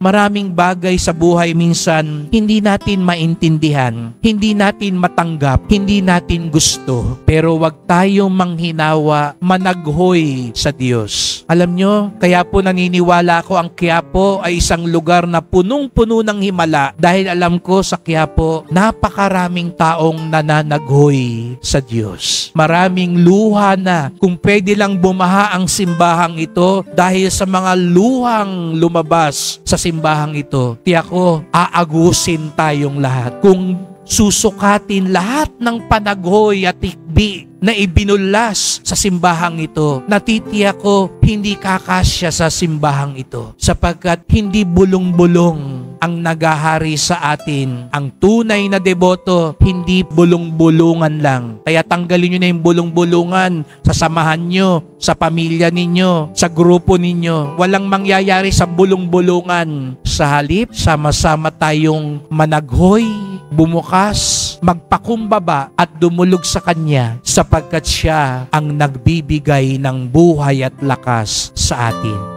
Maraming bagay sa buhay minsan hindi natin maintindihan, hindi natin matanggap, hindi natin gusto. Pero wag tayong manghinawa, managhoy sa Diyos. Alam nyo, kaya po naniniwala ko ang Quiapo ay isang lugar na punong-puno ng himala dahil alam ko sa Quiapo, napakaraming taong nananaghoy sa Diyos. Maraming luha na kung pwede lang bumaha ang simbahang ito dahil sa mga luhang lumabas sa simbahang ito, tiyak ko, aagusin tayong lahat. Kung susukatin lahat ng panaghoy at tikbi na ibinulas sa simbahang ito, natitiyak ko hindi kakasya sa simbahang ito sapagkat hindi bulong-bulong ang nagahari sa atin. Ang tunay na deboto, hindi bulong-bulungan lang. Kaya tanggalin nyo na yung bulong-bulungan sa samahan nyo, sa pamilya ninyo, sa grupo ninyo. Walang mangyayari sa bulong-bulungan. Sa halip, sama-sama tayong managhoy, bumukas, magpakumbaba at dumulog sa Kanya sapagkat Siya ang nagbibigay ng buhay at lakas sa atin.